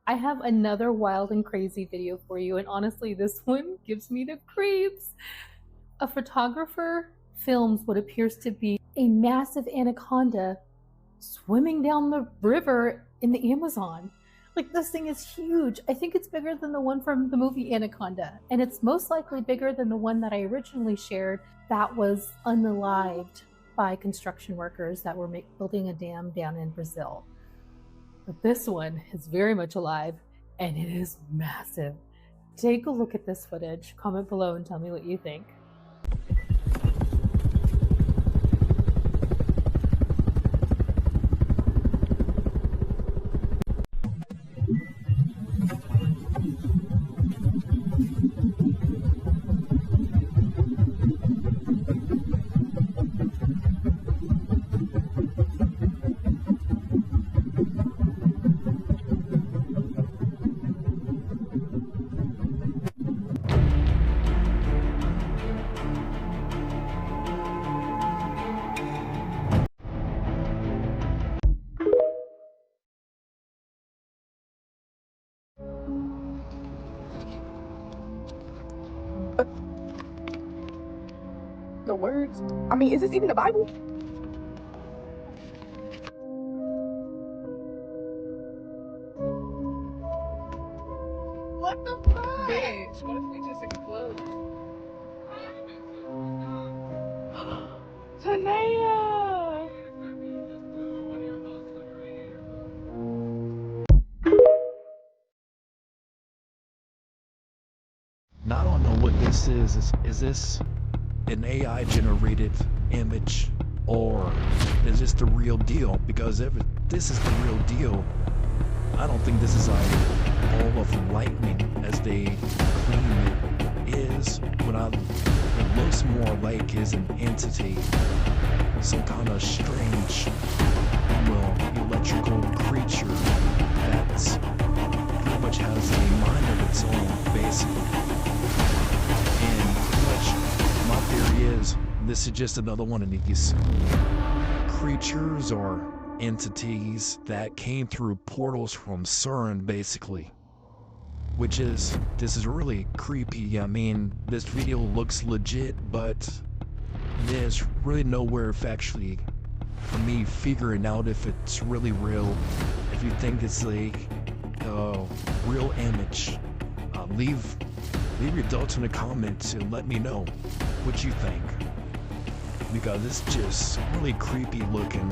I have another wild and crazy video for you, and honestly, this one gives me the creeps. A photographer films what appears to be a massive anaconda swimming down the river in the Amazon. Like, this thing is huge. I think it's bigger than the one from the movie Anaconda, and it's most likely bigger than the one that I originally shared that was unalived by construction workers that were building a dam down in Brazil. But this one is very much alive, and it is massive. Take a look at this footage, comment below and tell me what you think. The words? I mean, is this even the Bible? What the fuck? Bitch, what if we just explode? Tanea! Now, I don't know what this is. Is this an AI generated image, or is this the real deal? Because if this is the real deal, I don't think this is like all of lightning as they claim it is. It looks more like is an entity, some kind of strange, electrical creature that's pretty much has a mind of its own, basically. And pretty much my theory is this is just another one of these creatures or entities that came through portals from CERN, basically. This is really creepy. I mean, this video looks legit, but there's really nowhere factually for me figuring out if it's really real. If you think it's like a real image, leave your thoughts in the comments and let me know what you think, because it's just really creepy looking.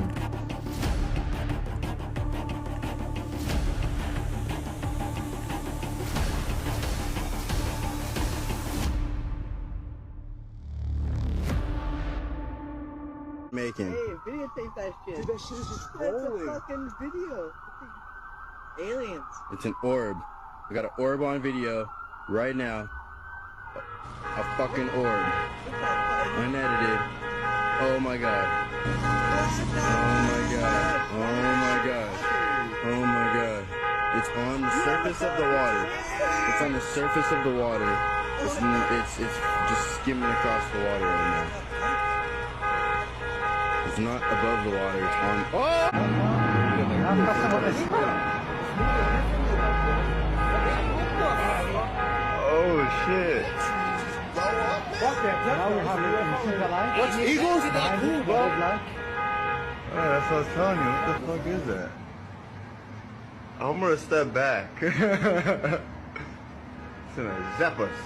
Making. Hey, videotape that shit. Dude, that shit is just That's rolling. a fucking video. Aliens. It's an orb. I got an orb on video right now. A fucking orb. Unedited. Oh my god. Oh my god. Oh my god. Oh my god. It's on the surface of the water. It's on the surface of the water. It's just skimming across the water right now. It's not above the water, it's on. Oh! Oh shit. What's eagles? That's what I was telling you. What the fuck is that? I'm gonna step back. It's gonna zap us.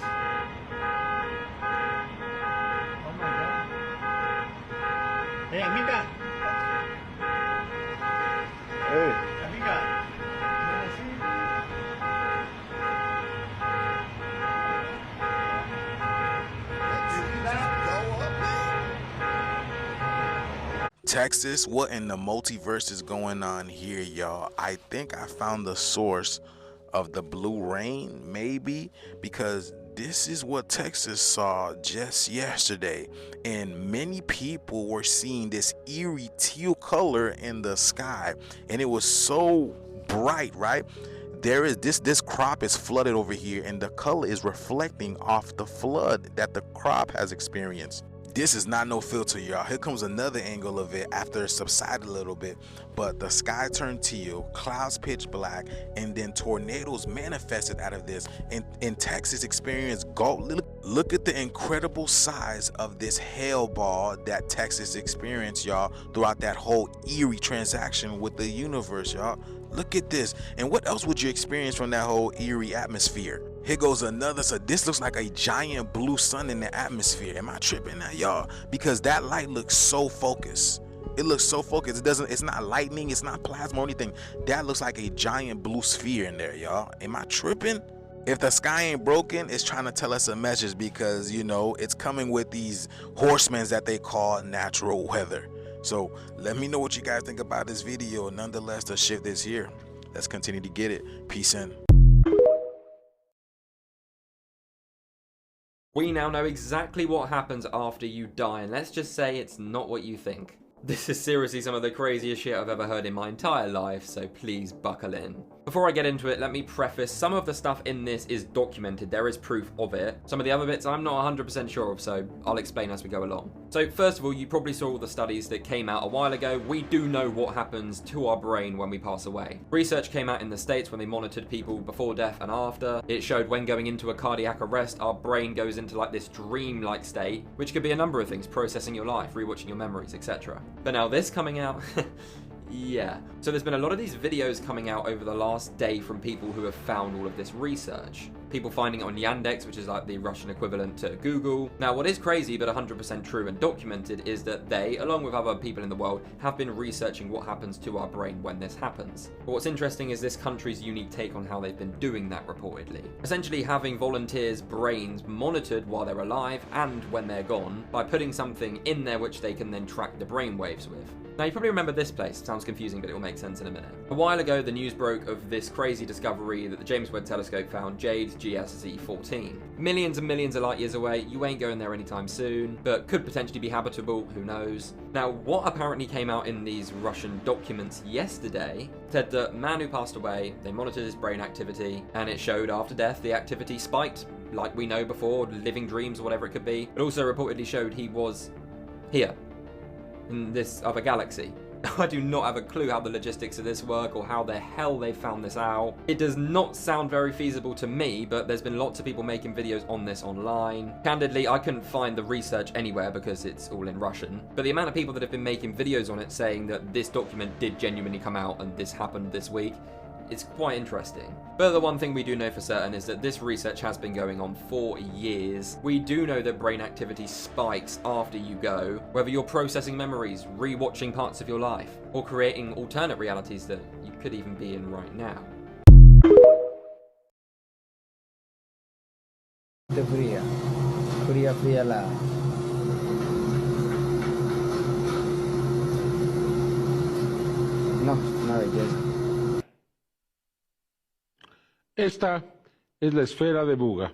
Hey, amiga. Hey. Amiga. Texas, what in the multiverse is going on here, y'all? I think I found the source of the blue rain, maybe, because this is what Texas saw just yesterday, and many people were seeing this eerie teal color in the sky, and it was so bright, right? There is this crop is flooded over here, and the color is reflecting off the flood that the crop has experienced. This is not no filter, y'all. Here comes another angle of it after it subsided a little bit, but the sky turned teal, clouds pitch black, and then tornadoes manifested out of this. In Texas experience, look at the incredible size of this hail ball that Texas experienced, y'all, throughout that whole eerie transaction with the universe, y'all. Look at this. And what else would you experience from that whole eerie atmosphere? Here goes another. So this looks like a giant blue sun in the atmosphere. Am I tripping now, y'all? Because that light looks so focused. It looks so focused. It's not lightning, it's not plasma or anything. That looks like a giant blue sphere in there, y'all. Am I tripping? If the sky ain't broken, it's trying to tell us a message, because, you know, it's coming with these horsemen that they call natural weather. So let me know what you guys think about this video. Nonetheless, the shift is here. Let's continue to get it. Peace in. We now know exactly what happens after you die, and let's just say it's not what you think. This is seriously some of the craziest shit I've ever heard in my entire life, so please buckle in. Before I get into it, let me preface, some of the stuff in this is documented, there is proof of it. Some of the other bits I'm not 100% sure of, so I'll explain as we go along. So first of all, you probably saw all the studies that came out a while ago. We do know what happens to our brain when we pass away. Research came out in the States when they monitored people before death and after. It showed when going into a cardiac arrest, our brain goes into like this dream-like state, which could be a number of things, processing your life, rewatching your memories, etc. But now this coming out, yeah. So there's been a lot of these videos coming out over the last day from people who have found all of this research. People finding it on Yandex, which is like the Russian equivalent to Google. Now what is crazy but 100% true and documented is that they, along with other people in the world, have been researching what happens to our brain when this happens. But what's interesting is this country's unique take on how they've been doing that reportedly. Essentially having volunteers' brains monitored while they're alive and when they're gone by putting something in there which they can then track the brain waves with. Now you probably remember this place, sounds confusing but it will make sense in a minute. A while ago the news broke of this crazy discovery that the James Webb Telescope found, Jade GSZ14. Millions and millions of light years away, you ain't going there anytime soon, but could potentially be habitable, who knows. Now what apparently came out in these Russian documents yesterday said that man who passed away, they monitored his brain activity, and it showed after death the activity spiked, like we know before, living dreams or whatever it could be. It also reportedly showed he was here, in this other galaxy. I do not have a clue how the logistics of this work or how the hell they found this out. It does not sound very feasible to me, but there's been lots of people making videos on this online. Candidly, I couldn't find the research anywhere because it's all in Russian, but the amount of people that have been making videos on it saying that this document did genuinely come out and this happened this week, it's quite interesting. But the one thing we do know for certain is that this research has been going on for years. We do know that brain activity spikes after you go, whether you're processing memories, rewatching parts of your life, or creating alternate realities that you could even be in right now. Fría la... No, una belleza. Esta es la esfera de Buga.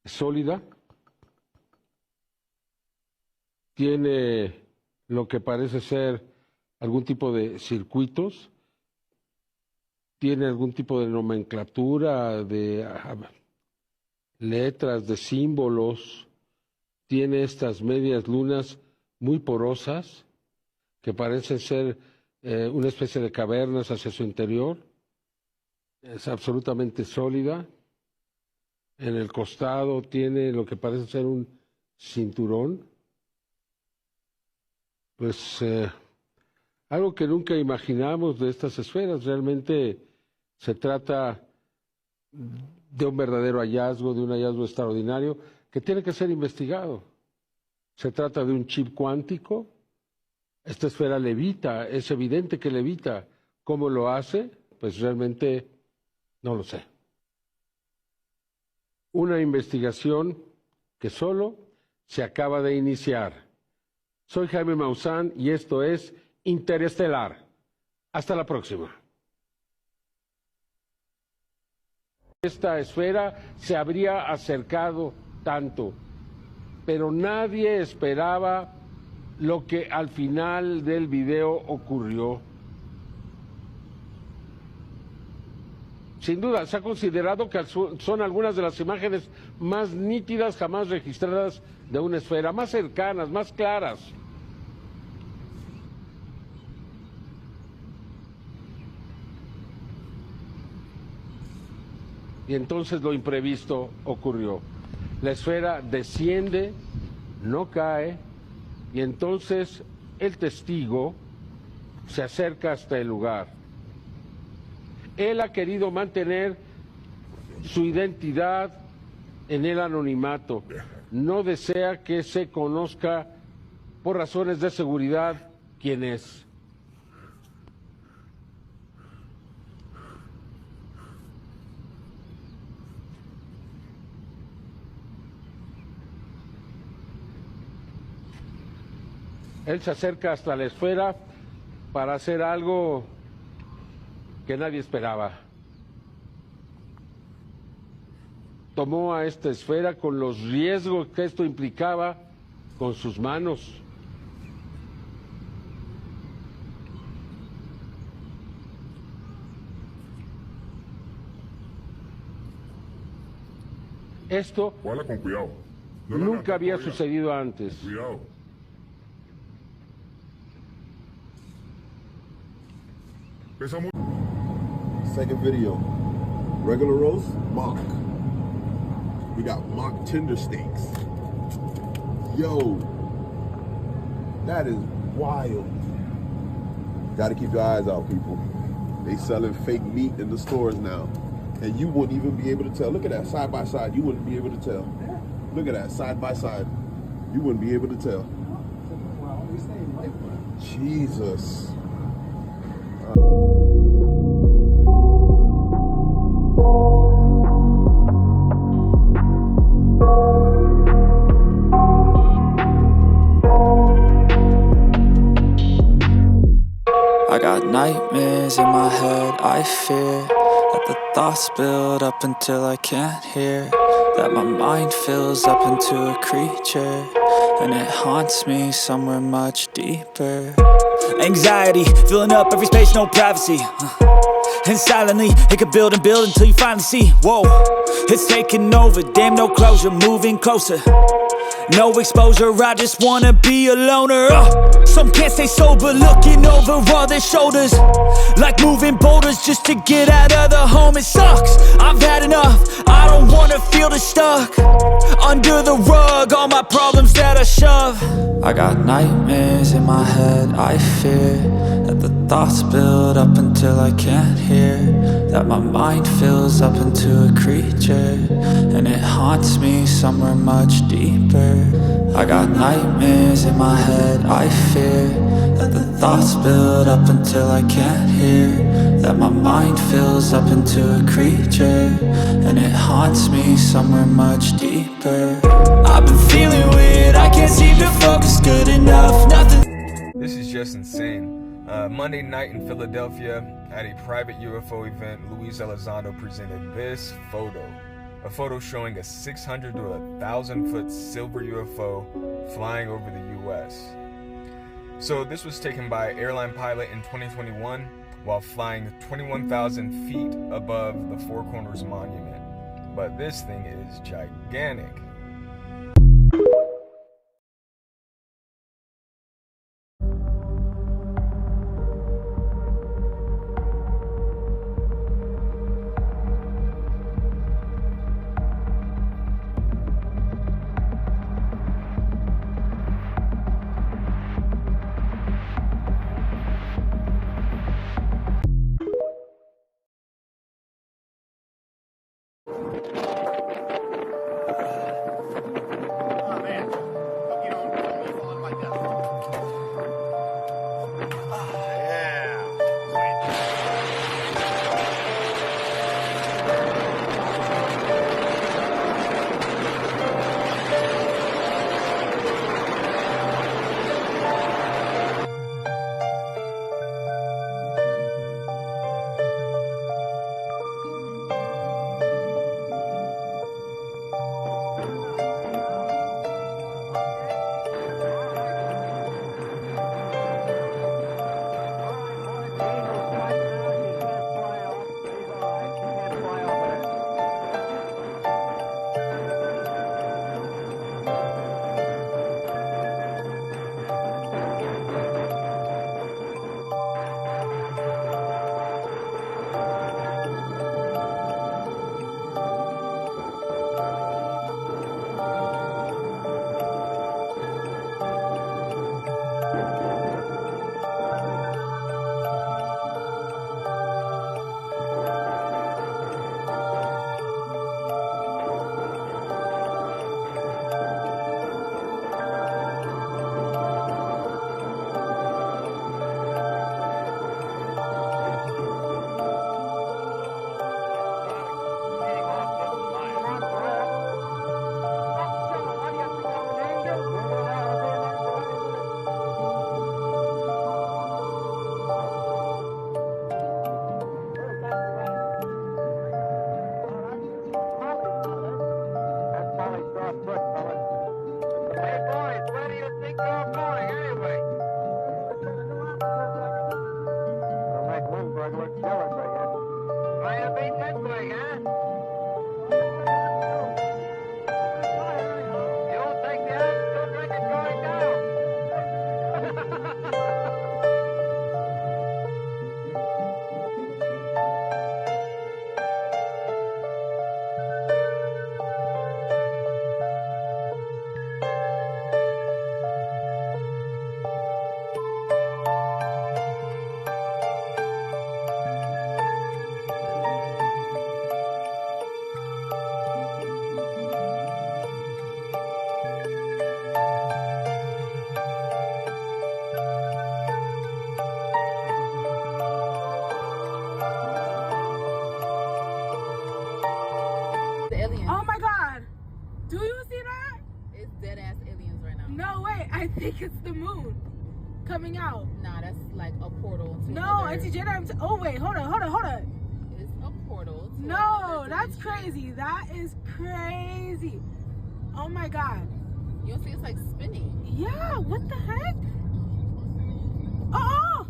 Es sólida. Tiene lo que parece ser algún tipo de circuitos. Tiene algún tipo de nomenclatura, de letras, de símbolos. Tiene estas medias lunas muy porosas que parecen ser una especie de cavernas hacia su interior. Es absolutamente sólida. En el costado tiene lo que parece ser un cinturón. Pues algo que nunca imaginamos de estas esferas. Realmente se trata de un verdadero hallazgo, de un hallazgo extraordinario que tiene que ser investigado. Se trata de un chip cuántico. Esta esfera levita, es evidente que levita. ¿Cómo lo hace? Pues realmente no lo sé. Una investigación que solo se acaba de iniciar. Soy Jaime Maussan y esto es Interestelar. Hasta la próxima. Esta esfera se habría acercado tanto, pero nadie esperaba lo que al final del video ocurrió. Sin duda, se ha considerado que son algunas de las imágenes más nítidas jamás registradas de una esfera, más cercanas, más claras. Y entonces lo imprevisto ocurrió. La esfera desciende, no cae, y entonces el testigo se acerca hasta el lugar. Él ha querido mantener su identidad en el anonimato. No desea que se conozca por razones de seguridad quién es. Él se acerca hasta la esfera para hacer algo que nadie esperaba. Tomó a esta esfera con los riesgos que esto implicaba con sus manos. Esto Con cuidado. nunca había sucedido antes. Cuidado. Pesa mucho. Second video. Regular roast, mock. We got mock tender steaks. Yo, that is wild. Gotta keep your eyes out, people. They selling fake meat in the stores now. And you wouldn't even be able to tell. Look at that, side by side. You wouldn't be able to tell. Look at that, side by side. You wouldn't be able to tell. Jesus. I got nightmares in my head, I fear that the thoughts build up until I can't hear, that my mind fills up into a creature, and it haunts me somewhere much deeper. Anxiety, filling up every space, no privacy. And silently, it could build and build until you finally see. Whoa, it's taking over, damn no closure, moving closer. No exposure, I just wanna be a loner. Some can't stay sober, looking over all their shoulders, like moving boulders just to get out of the home. It sucks, I've had enough, I don't wanna feel the stuck under the rug, all my problems that I shove. I got nightmares in my head, I fear that the thoughts build up until I can't hear, that my mind fills up into a creature, and it haunts me somewhere much deeper. I got nightmares in my head, I fear that the thoughts build up until I can't hear, that my mind fills up into a creature, and it haunts me somewhere much deeper. I've been feeling weird, I can't seem to focus good enough, nothing. This is just insane. Monday night in Philadelphia, at a private UFO event, Luis Elizondo presented this photo. A photo showing a 600 to 1,000 foot silver UFO flying over the US. So this was taken by an airline pilot in 2021 while flying 21,000 feet above the Four Corners Monument. But this thing is gigantic. Hey boys, where do you think you're going anyway? Don't make room for it looks jealous, I guess. Well, you've been this way, huh? You'll take the altitude drink it going down. Oh my god! Do you see that? It's dead ass aliens right now. No way! I think it's the moon coming out. Nah, that's like a portal. To no, Auntie Jenna. Oh wait, hold on. It's a portal. No, that's crazy. That is crazy. Oh my god. You don't see it's like spinning. Yeah. What the heck? Oh!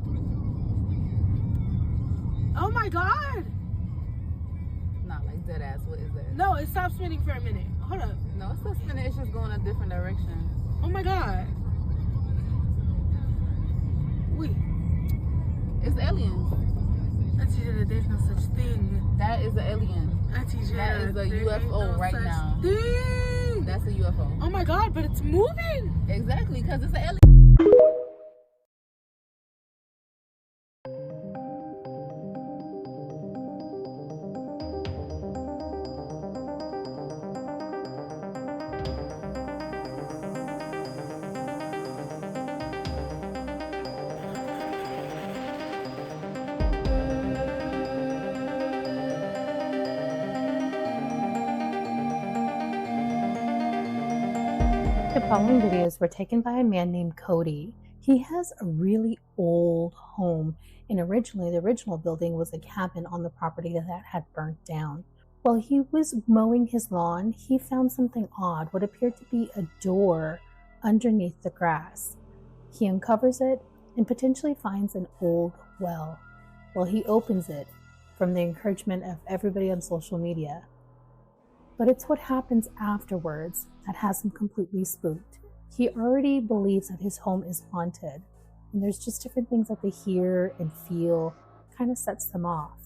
Oh my god. Not like dead ass. What is that? No, it stopped spinning for a minute. Hold up. No, it's still spinning. It's just going a different direction. Oh my god. Wait. It's aliens. Auntie Jenna, there's no such thing. That is an alien. Auntie Jenna, that is a UFO right now. Thing. That's a UFO. Oh my god, but it's moving. Exactly, because it's an alien. The following videos were taken by a man named Cody. He has a really old home, and originally the original building was a cabin on the property that had burnt down. While he was mowing his lawn, he found something odd, what appeared to be a door underneath the grass. He uncovers it and potentially finds an old well. Well, he opens it from the encouragement of everybody on social media. But it's what happens afterwards that has him completely spooked. He already believes that his home is haunted, and there's just different things that they hear and feel, kind of sets them off.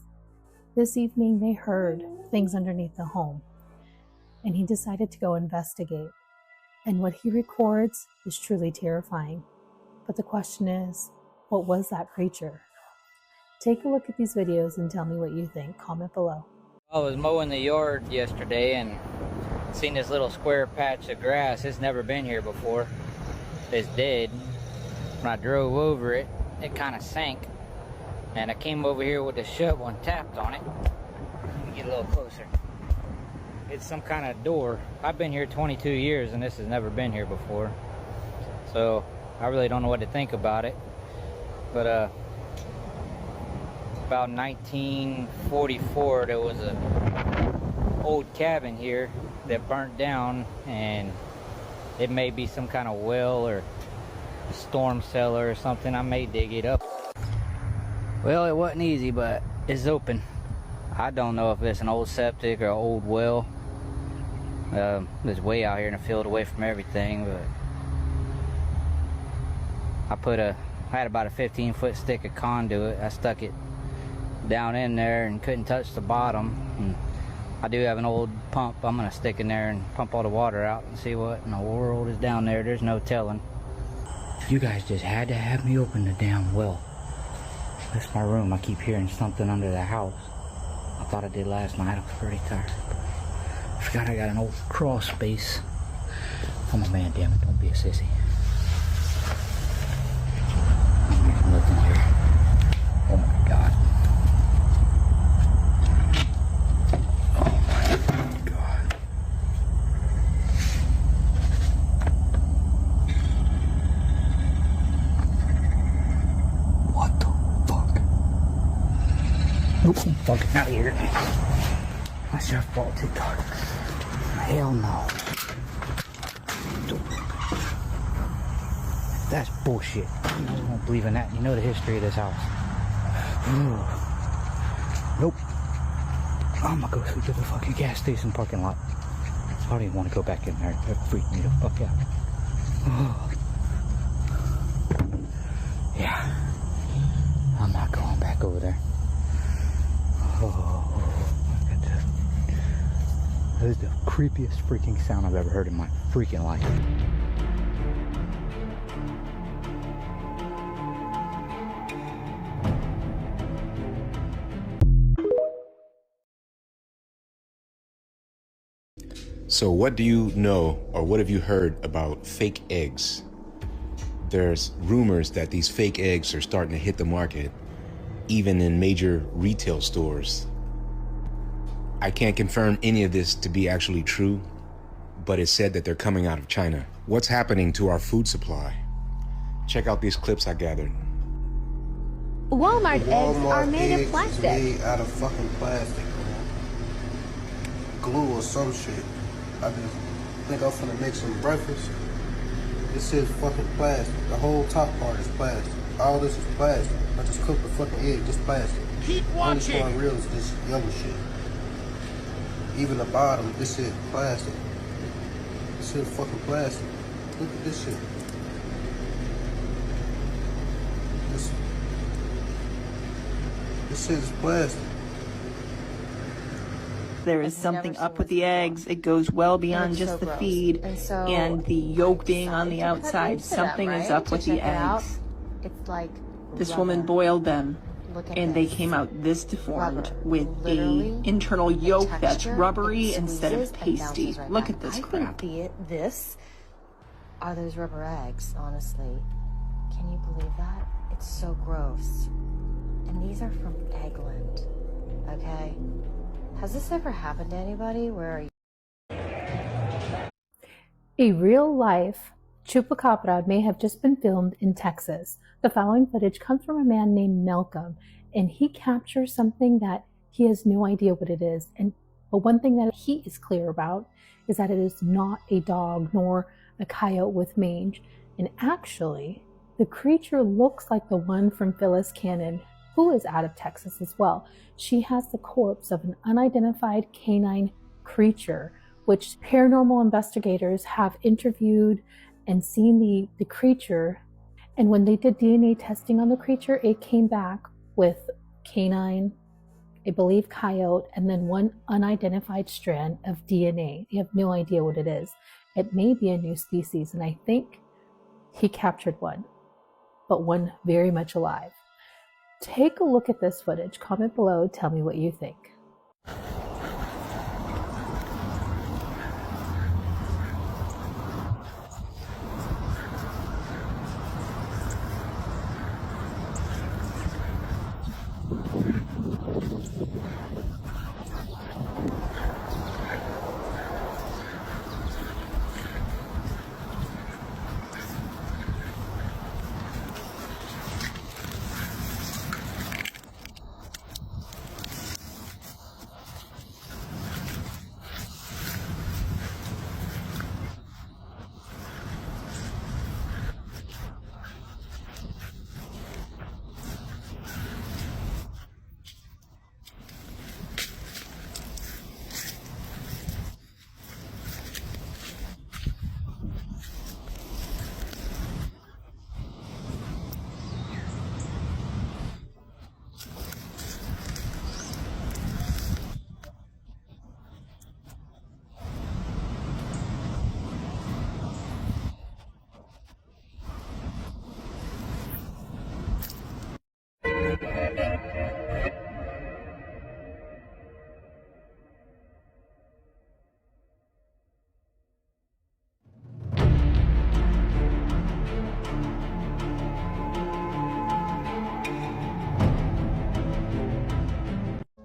This evening they heard things underneath the home, and he decided to go investigate. And what he records is truly terrifying. But the question is, what was that creature? Take a look at these videos and tell me what you think. Comment below. I was mowing the yard yesterday and seen this little square patch of grass. It's never been here before. It's dead. When I drove over it, it kind of sank. And I came over here with the shovel and tapped on it. Let me get a little closer. It's some kind of door. I've been here 22 years and this has never been here before. So I really don't know what to think about it. But about 1944 there was a old cabin here that burnt down, and it may be some kind of well or storm cellar or something. I may dig it up. Well, it wasn't easy, but it's open. I don't know if it's an old septic or an old well. It's way out here in the field away from everything, but I had about a 15-foot stick of conduit. I stuck it down in there and couldn't touch the bottom. And I do have an old pump. I'm gonna stick in there and pump all the water out and see what in the world is down there. There's no telling. You guys just had to have me open the damn well. That's my room. I keep hearing something under the house. I thought I did last night. I was pretty tired. I forgot I got an old crawl space. Come on, man, damn it, don't be a sissy. I'm looking here. Oh my god. I'm fucking out of here. I should have bought TikTok. Hell no. That's bullshit. You don't believe in that. You know the history of this house. Nope. I'm gonna go to the fucking gas station parking lot. I don't even want to go back in there. That freaked me the fuck out. Oh. Yeah. I'm not going back over there. Oh, look at that. That is the creepiest freaking sound I've ever heard in my freaking life. So what do you know, or what have you heard about fake eggs? There's rumors that these fake eggs are starting to hit the market, even in major retail stores. I can't confirm any of this to be actually true, but it's said that they're coming out of China. What's happening to our food supply? Check out these clips I gathered. Walmart eggs are made of plastic. Made out of fucking plastic, man. Glue or some shit. I just think I'm finna make some breakfast. This is fucking plastic. The whole top part is plastic. All this is plastic. I just cooked the fucking egg, just plastic. Keep watching. Only one real is this yellow shit. Even the bottom, this shit plastic. This shit fucking plastic. Look at this shit. This shit is plastic. There is something up with the eggs. It goes well beyond just the feed and the yolk being on the outside. Something is up with the eggs. It's like This woman boiled them and they came out this deformed with a internal yolk that's rubbery instead of pasty. Look at this crap. be it. This are those rubber eggs, honestly. Can you believe that? It's so gross. And these are from Eggland, okay? Has this ever happened to anybody? Where are you? A real-life chupacabra may have just been filmed in Texas. The following footage comes from a man named Malcolm, and he captures something that he has no idea what it is. But one thing that he is clear about is that it is not a dog nor a coyote with mange. And actually, the creature looks like the one from Phyllis Cannon, who is out of Texas as well. She has the corpse of an unidentified canine creature, which paranormal investigators have interviewed and seen the creature. And when they did DNA testing on the creature, it came back with canine, I believe coyote, and then one unidentified strand of DNA. They have no idea what it is. It may be a new species, and I think he captured one, but one very much alive. Take a look at this footage. Comment below. Tell me what you think.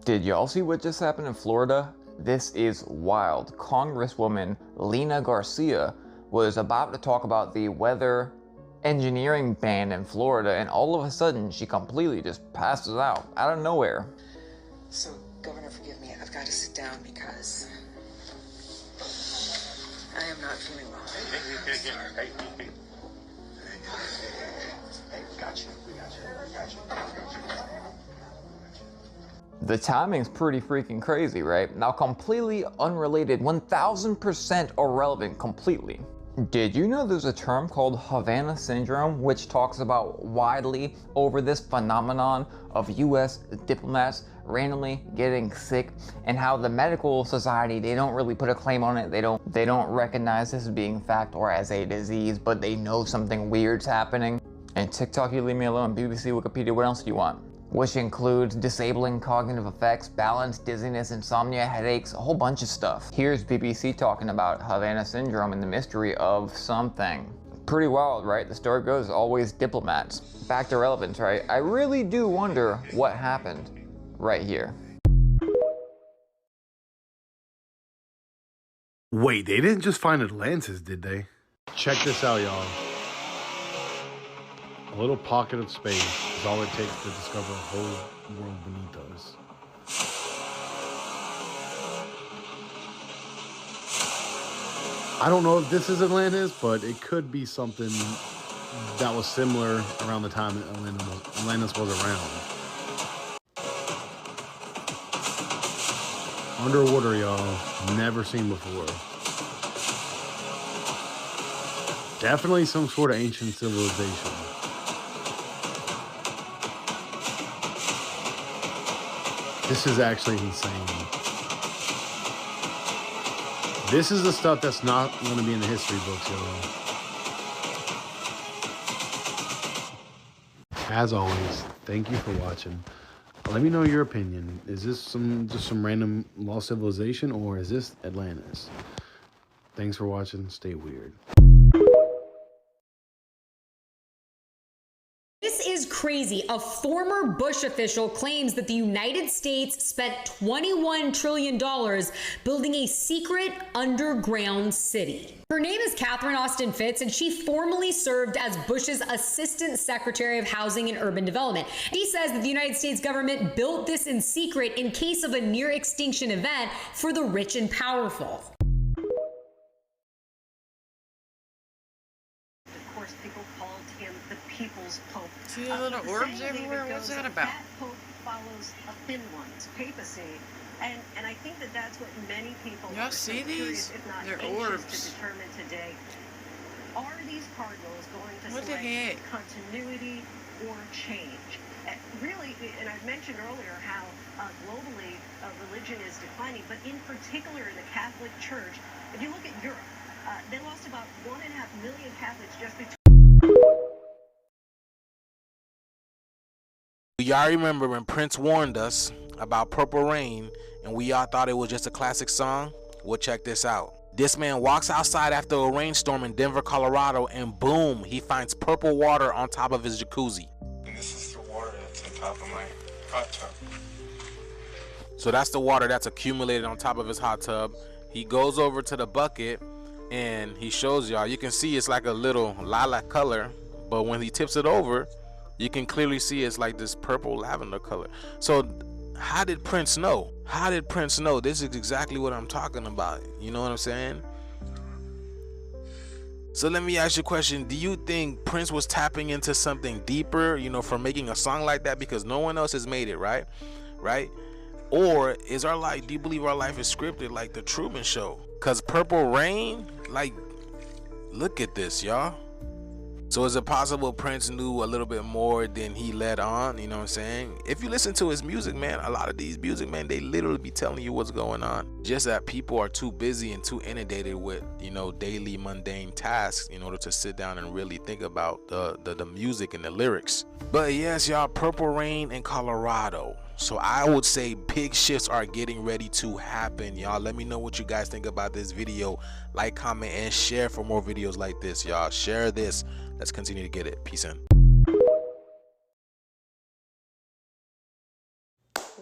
Did y'all see what just happened in Florida? This is wild. Congresswoman Lena Garcia was about to talk about the weather engineering ban in Florida, and all of a sudden she completely just passes out of nowhere. So, Governor, forgive me, I've got to sit down because I am not feeling well. The timing's pretty freaking crazy, right? Now, completely unrelated, 1000% irrelevant completely. Did you know there's a term called Havana Syndrome, which talks about widely over this phenomenon of US diplomats randomly getting sick, and how the medical society, they don't really put a claim on it. They don't recognize this as being fact or as a disease, but they know something weird's happening. And TikTok, you leave me alone. BBC, Wikipedia, what else do you want? Which includes disabling cognitive effects, balance, dizziness, insomnia, headaches, a whole bunch of stuff. Here's BBC talking about Havana Syndrome and the mystery of something. Pretty wild, right? The story goes, always diplomats. Back to relevance, right? I really do wonder what happened right here. Wait, they didn't just find Atlantis, did they? Check this out, y'all. A little pocket of space is all it takes to discover a whole world beneath us. I don't know if this is Atlantis, but it could be something that was similar around the time Atlantis was around. Underwater, y'all. Never seen before. Definitely some sort of ancient civilization. This is actually insane. This is the stuff that's not going to be in the history books, y'all. As always, thank you for watching. Let me know your opinion. Is this just some random lost civilization, or is this Atlantis? Thanks for watching. Stay weird. This is crazy. A former Bush official claims that the United States spent $21 trillion building a secret underground city. Her name is Catherine Austin Fitts, and she formerly served as Bush's Assistant Secretary of Housing and Urban Development. He says that the United States government built this in secret in case of a near extinction event for the rich and powerful. Of course, people called him the People's Pope. See the little orbs everywhere? What's that about? That Pope follows a thin one's papacy. And I think that that's what many people y'all see curious, these? if not They're anxious orbs. to determine today. Are these cardinals going to What the heck? select continuity or change? Really, and I've mentioned earlier how globally religion is declining, but in particular in the Catholic Church. If you look at Europe, they lost about 1.5 million Catholics just between. Y'all remember when Prince warned us about Purple Rain and we all thought it was just a classic song? Well, check this out. This man walks outside after a rainstorm in Denver, Colorado, and boom, he finds purple water on top of his jacuzzi. And this is the water that's on top of my hot tub. So that's the water that's accumulated on top of his hot tub. He goes over to the bucket and he shows y'all. You can see it's like a little lilac color, but when he tips it over, you can clearly see it's like this purple lavender color. So how did Prince know? How did Prince know? This is exactly what I'm talking about. You know what I'm saying? So let me ask you a question. Do you think Prince was tapping into something deeper, you know, for making a song like that? Because no one else has made it, right? Right? Or is our life, do you believe our life is scripted like the Truman Show? Because Purple Rain, like, look at this, y'all. So is it possible Prince knew a little bit more than he let on? You know what I'm saying? If you listen to his music, man, a lot of these music, man, they literally be telling you what's going on. Just that people are too busy and too inundated with, you know, daily mundane tasks in order to sit down and really think about the music and the lyrics. But yes, y'all, Purple Rain in Colorado. So I would say big shifts are getting ready to happen, y'all. Let me know what you guys think about this video. Like, comment, and share for more videos like this, y'all. Share this. Let's continue to get it. Peace in.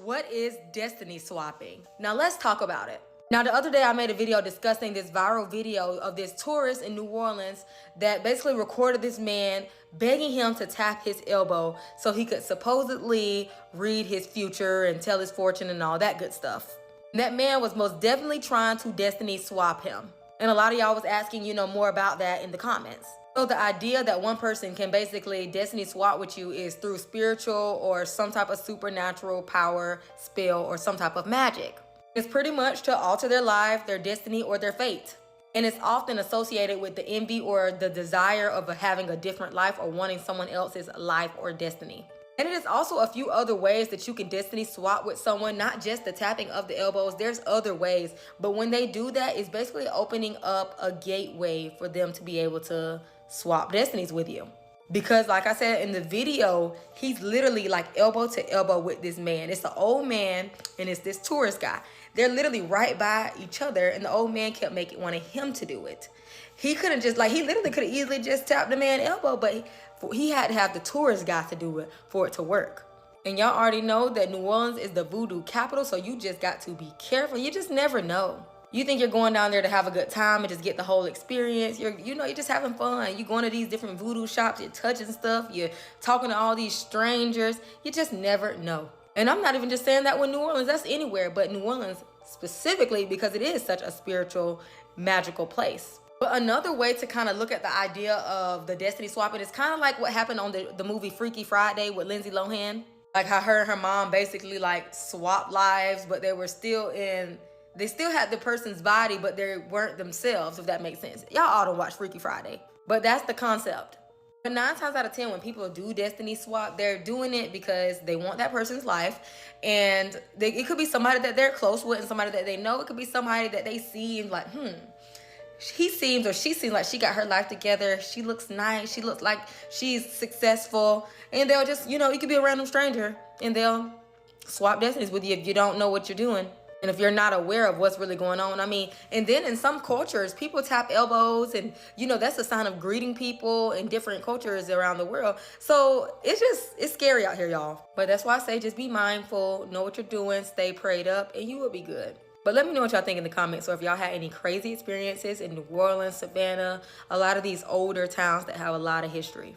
What is destiny swapping? Now let's talk about it. Now the other day I made a video discussing this viral video of this tourist in New Orleans that basically recorded this man begging him to tap his elbow so he could supposedly read his future and tell his fortune and all that good stuff. And that man was most definitely trying to destiny swap him. And a lot of y'all was asking, you know, more about that in the comments. So the idea that one person can basically destiny swap with you is through spiritual or some type of supernatural power, spell, or some type of magic. It's pretty much to alter their life, their destiny, or their fate. And it's often associated with the envy or the desire of having a different life or wanting someone else's life or destiny. And it is also a few other ways that you can destiny swap with someone, not just the tapping of the elbows. There's other ways. But when they do that, it's basically opening up a gateway for them to be able to swap destinies with you. Because like I said in the video, he's literally like elbow to elbow with this man. It's the old man and it's this tourist guy. They're literally right by each other, and the old man kept wanting him to do it. He couldn't just, he literally could have easily just tapped the man's elbow, but he had to have the tourist guy to do it for it to work. And y'all already know that New Orleans is the voodoo capital, so you just got to be careful. You just never know. You think you're going down there to have a good time and just get the whole experience. You're just having fun. You're going to these different voodoo shops, you're touching stuff, you're talking to all these strangers. You just never know. And I'm not even just saying that with New Orleans, that's anywhere, but New Orleans specifically because it is such a spiritual, magical place. But another way to kind of look at the idea of the destiny swapping is kind of like what happened on the movie Freaky Friday with Lindsay Lohan. Like how her and her mom basically swapped lives, but they still had the person's body, but they weren't themselves, if that makes sense. Y'all all don't watch Freaky Friday, but that's the concept. But 9 times out of 10, when people do destiny swap, they're doing it because they want that person's life. And it could be somebody that they're close with and somebody that they know. It could be somebody that they see and he seems or she seems like she got her life together. She looks nice. She looks like she's successful. And they'll just, you could be a random stranger and they'll swap destinies with you if you don't know what you're doing. And if you're not aware of what's really going on, and then in some cultures, people tap elbows and, that's a sign of greeting people in different cultures around the world. So it's scary out here, y'all. But that's why I say just be mindful, know what you're doing, stay prayed up, and you will be good. But let me know what y'all think in the comments, or if y'all had any crazy experiences in New Orleans, Savannah, a lot of these older towns that have a lot of history.